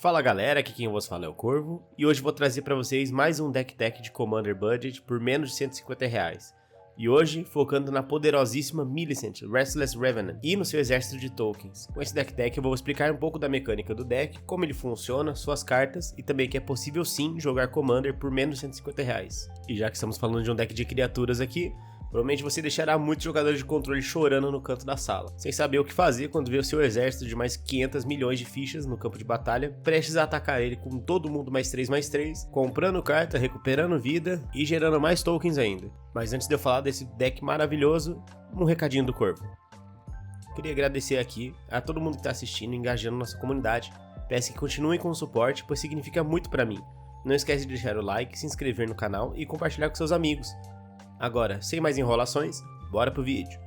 Fala galera, aqui quem vos fala é o Corvo, e hoje vou trazer para vocês mais um deck tech de Commander Budget por menos de R$150. E hoje, focando na poderosíssima Millicent, Restless Revenant, e no seu exército de tokens. Com esse deck tech eu vou explicar um pouco da mecânica do deck, como ele funciona, suas cartas, e também que é possível sim jogar Commander por menos de R$150. E já que estamos falando de um deck de criaturas aqui, provavelmente você deixará muitos jogadores de controle chorando no canto da sala, sem saber o que fazer quando vê o seu exército de mais 500 milhões de fichas no campo de batalha, prestes a atacar ele com todo mundo +3/+3, comprando carta, recuperando vida e gerando mais tokens ainda. Mas antes de eu falar desse deck maravilhoso, um recadinho do Corvo. Queria agradecer aqui a todo mundo que está assistindo e engajando nossa comunidade. Peço que continuem com o suporte, pois significa muito para mim. Não esquece de deixar o like, se inscrever no canal e compartilhar com seus amigos. Agora, sem mais enrolações, bora pro vídeo.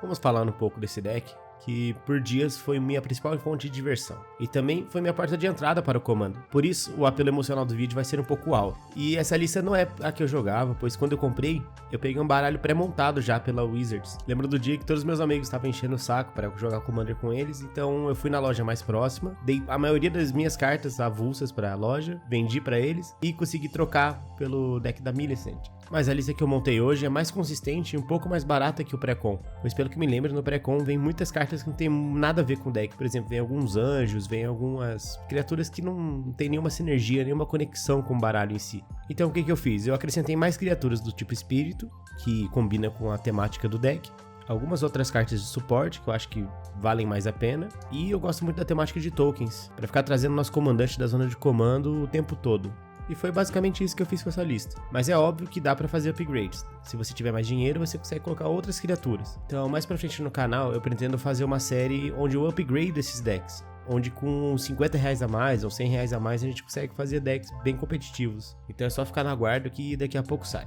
Vamos falar um pouco desse deck, que por dias foi minha principal fonte de diversão. E também foi minha porta de entrada para o comando. Por isso, o apelo emocional do vídeo vai ser um pouco alto. E essa lista não é a que eu jogava, pois quando eu comprei, eu peguei um baralho pré-montado já pela Wizards. Lembro do dia que todos os meus amigos estavam enchendo o saco para eu jogar Commander com eles, então eu fui na loja mais próxima, dei a maioria das minhas cartas avulsas para a loja, vendi para eles e consegui trocar pelo deck da Millicent. Mas a lista que eu montei hoje é mais consistente e um pouco mais barata que o pré-com. Pois pelo que me lembro, no pré-com vem muitas cartas que não tem nada a ver com o deck. Por exemplo, vem alguns anjos, vem algumas criaturas que não tem nenhuma sinergia, nenhuma conexão com o baralho em si. Então o que eu fiz? Eu acrescentei mais criaturas do tipo espírito, que combina com a temática do deck. Algumas outras cartas de suporte, que eu acho que valem mais a pena. E eu gosto muito da temática de tokens, para ficar trazendo nosso comandante da zona de comando o tempo todo. E foi basicamente isso que eu fiz com essa lista. Mas é óbvio que dá pra fazer upgrades. Se você tiver mais dinheiro, você consegue colocar outras criaturas. Então, mais pra frente no canal, eu pretendo fazer uma série onde eu upgrade esses decks. Onde com R$50 a mais ou R$100 a mais a gente consegue fazer decks bem competitivos. Então é só ficar na guarda que daqui a pouco sai.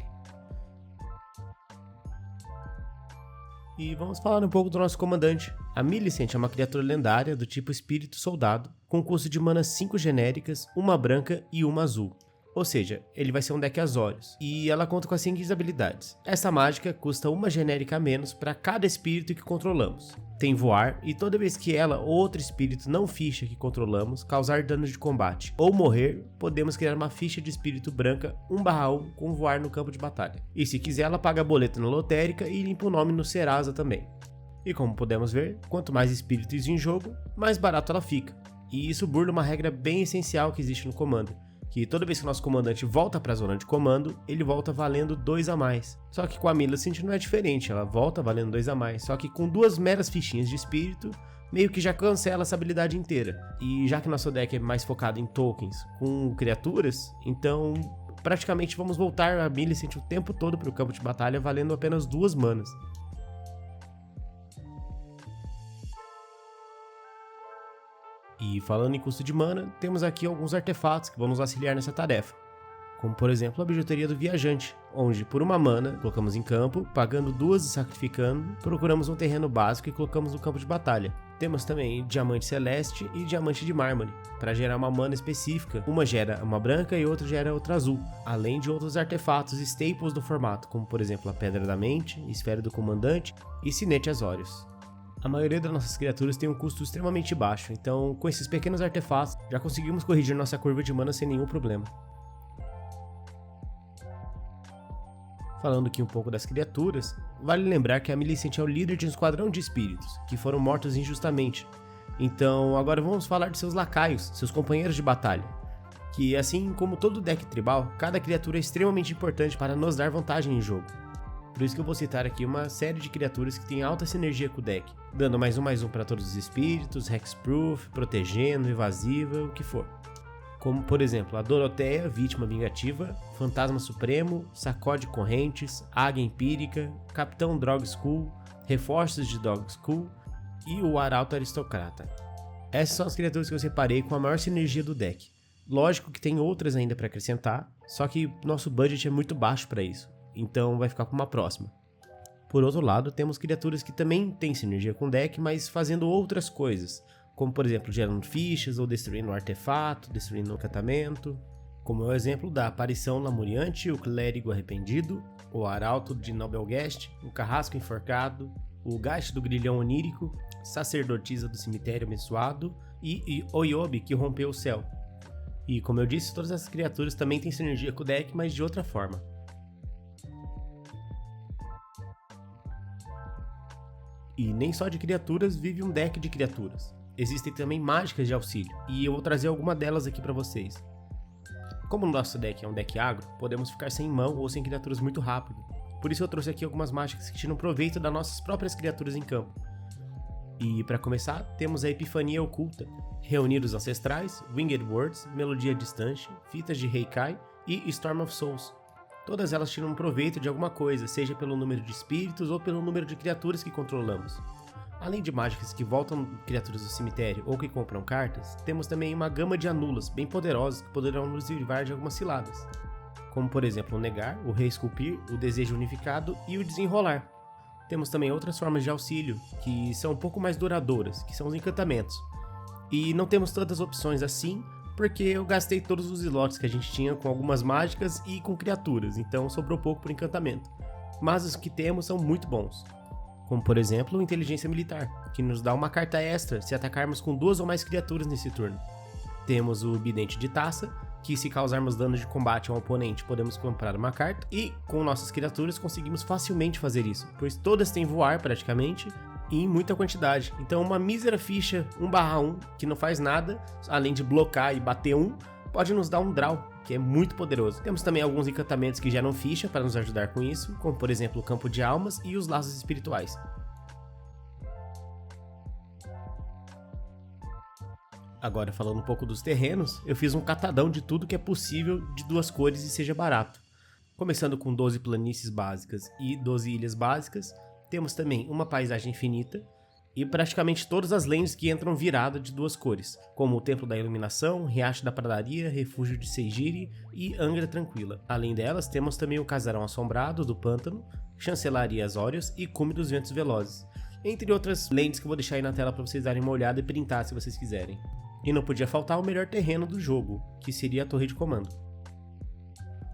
E vamos falar um pouco do nosso comandante. A Millicent é uma criatura lendária do tipo Espírito Soldado, com custo de mana 5 genéricas, uma branca e uma azul. Ou seja, ele vai ser um deck Azorius, e ela conta com as seguintes habilidades. Essa mágica custa uma genérica a menos para cada espírito que controlamos. Tem voar, e toda vez que ela ou outro espírito não ficha que controlamos causar danos de combate ou morrer, podemos criar uma ficha de espírito branca 1/1 com voar no campo de batalha. E se quiser, ela paga a boleta na lotérica e limpa o nome no Serasa também. E como podemos ver, quanto mais espíritos em jogo, mais barato ela fica. E isso burla uma regra bem essencial que existe no comando, que toda vez que o nosso comandante volta para a zona de comando, ele volta valendo 2 a mais. Só que com a Millicent não é diferente, ela volta valendo 2 a mais, só que com 2 meras fichinhas de espírito, meio que já cancela essa habilidade inteira. E já que nosso deck é mais focado em tokens com criaturas, então praticamente vamos voltar a Millicent o tempo todo para o campo de batalha valendo apenas 2 manas. E falando em custo de mana, temos aqui alguns artefatos que vão nos auxiliar nessa tarefa. Como por exemplo a bijuteria do viajante, onde por uma mana colocamos em campo, pagando 2 e sacrificando, procuramos um terreno básico e colocamos no campo de batalha. Temos também diamante celeste e diamante de mármore, para gerar uma mana específica, uma gera uma branca e outra gera outra azul, além de outros artefatos staples do formato, como por exemplo a pedra da mente, esfera do comandante e sinete Azorius. A maioria das nossas criaturas tem um custo extremamente baixo, então com esses pequenos artefatos já conseguimos corrigir nossa curva de mana sem nenhum problema. Falando aqui um pouco das criaturas, vale lembrar que a Millicent é o líder de um esquadrão de espíritos, que foram mortos injustamente. Então agora vamos falar de seus lacaios, seus companheiros de batalha. Que assim como todo deck tribal, cada criatura é extremamente importante para nos dar vantagem em jogo. Por isso que eu vou citar aqui uma série de criaturas que tem alta sinergia com o deck, dando +1/+1 para todos os espíritos, hexproof, protegendo, evasiva, o que for. Como por exemplo a Doroteia, vítima vingativa, Fantasma Supremo, Sacode Correntes, Águia Empírica, Capitão Dog Skull, Reforços de Dog Skull e o Arauto Aristocrata. Essas são as criaturas que eu separei com a maior sinergia do deck. Lógico que tem outras ainda para acrescentar, só que nosso budget é muito baixo para isso. Então vai ficar para uma próxima. Por outro lado, temos criaturas que também têm sinergia com o deck, mas fazendo outras coisas, como por exemplo gerando fichas ou destruindo um artefato, destruindo um encantamento, como é o exemplo da Aparição Lamuriante, o Clérigo Arrependido, o Arauto de Nobelgast, o Carrasco Enforcado, o Gaste do Grilhão Onírico Sacerdotisa do Cemitério Abençoado e Oyobi, que rompeu o céu. E como eu disse, todas essas criaturas também têm sinergia com o deck, mas de outra forma. E nem só de criaturas vive um deck de criaturas. Existem também mágicas de auxílio, e eu vou trazer alguma delas aqui para vocês. Como o nosso deck é um deck agro, podemos ficar sem mão ou sem criaturas muito rápido. Por isso eu trouxe aqui algumas mágicas que tiram proveito das nossas próprias criaturas em campo. E para começar, temos a Epifania Oculta, Reunir os Ancestrais, Winged Words, Melodia Distante, Fitas de Heikai e Storm of Souls. Todas elas tiram proveito de alguma coisa, seja pelo número de espíritos ou pelo número de criaturas que controlamos. Além de mágicas que voltam criaturas do cemitério ou que compram cartas, temos também uma gama de anulas bem poderosas que poderão nos livrar de algumas ciladas. Como por exemplo o Negar, o Reesculpir, o Desejo Unificado e o Desenrolar. Temos também outras formas de auxílio, que são um pouco mais duradouras, que são os encantamentos. E não temos tantas opções assim, porque eu gastei todos os slots que a gente tinha com algumas mágicas e com criaturas, então sobrou pouco por encantamento. Mas os que temos são muito bons. Como por exemplo, Inteligência Militar, que nos dá uma carta extra se atacarmos com 2 ou mais criaturas nesse turno. Temos o Bidente de Taça, que se causarmos dano de combate a um oponente podemos comprar uma carta, e com nossas criaturas conseguimos facilmente fazer isso, pois todas têm voar praticamente, e em muita quantidade. Então uma mísera ficha 1/1, que não faz nada, além de blocar e bater 1, pode nos dar um draw, que é muito poderoso. Temos também alguns encantamentos que geram ficha para nos ajudar com isso, como por exemplo o Campo de Almas e os Laços Espirituais. Agora falando um pouco dos terrenos, eu fiz um catadão de tudo que é possível de 2 cores e seja barato. Começando com 12 planícies básicas e 12 ilhas básicas, temos também uma paisagem infinita, e praticamente todas as lanes que entram virada de 2 cores, como o Templo da Iluminação, Riacho da Pradaria, Refúgio de Seigiri e Angra Tranquila. Além delas, temos também o Casarão Assombrado do Pântano, Chancelaria Azorius e Cume dos Ventos Velozes, entre outras lanes que eu vou deixar aí na tela para vocês darem uma olhada e printar se vocês quiserem. E não podia faltar o melhor terreno do jogo, que seria a Torre de Comando.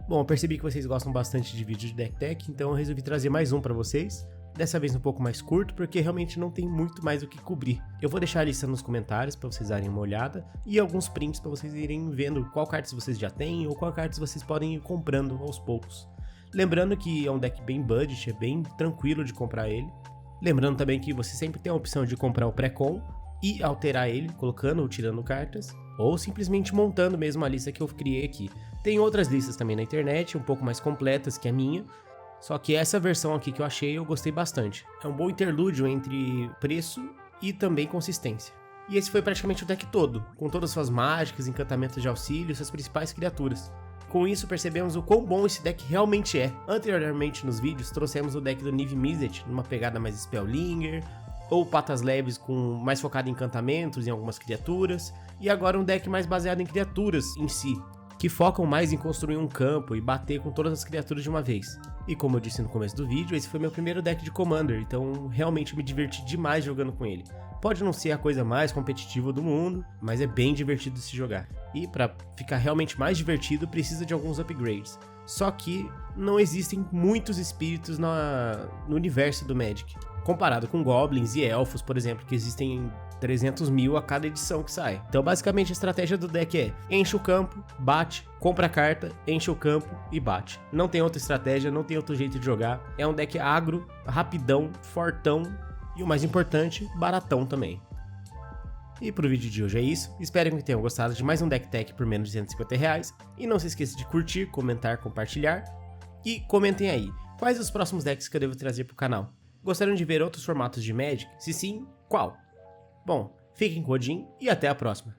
Bom, eu percebi que vocês gostam bastante de vídeos de deck tech, então eu resolvi trazer mais um para vocês. Dessa vez um pouco mais curto, porque realmente não tem muito mais o que cobrir. Eu vou deixar a lista nos comentários para vocês darem uma olhada e alguns prints para vocês irem vendo qual cartas vocês já têm ou qual cartas vocês podem ir comprando aos poucos. Lembrando que é um deck bem budget, é bem tranquilo de comprar ele. Lembrando também que você sempre tem a opção de comprar o pré-com e alterar ele, colocando ou tirando cartas, ou simplesmente montando mesmo a lista que eu criei aqui. Tem outras listas também na internet, um pouco mais completas que a minha, só que essa versão aqui que eu achei eu gostei bastante. É um bom interlúdio entre preço e também consistência. E esse foi praticamente o deck todo, com todas suas mágicas, encantamentos de auxílio e suas principais criaturas. Com isso percebemos o quão bom esse deck realmente é. Anteriormente nos vídeos trouxemos o deck do Niv Mizzet numa pegada mais Spelllinger, ou patas leves com mais focado em encantamentos e em algumas criaturas, e agora um deck mais baseado em criaturas em si, que focam mais em construir um campo e bater com todas as criaturas de uma vez. E como eu disse no começo do vídeo, esse foi meu primeiro deck de Commander, então realmente me diverti demais jogando com ele. Pode não ser a coisa mais competitiva do mundo, mas é bem divertido de se jogar. E para ficar realmente mais divertido, precisa de alguns upgrades. Só que não existem muitos espíritos no universo do Magic, comparado com Goblins e Elfos, por exemplo, que existem 300 mil a cada edição que sai. Então basicamente a estratégia do deck é: enche o campo, bate, compra a carta, enche o campo e bate. Não tem outra estratégia, não tem outro jeito de jogar. É um deck agro, rapidão, fortão e o mais importante, baratão também. E pro vídeo de hoje é isso, espero que tenham gostado de mais um deck tech por menos de R$150. E não se esqueça de curtir, comentar, compartilhar e comentem aí, quais os próximos decks que eu devo trazer pro canal? Gostariam de ver outros formatos de Magic? Se sim, qual? Bom, fiquem com o Odin e até a próxima.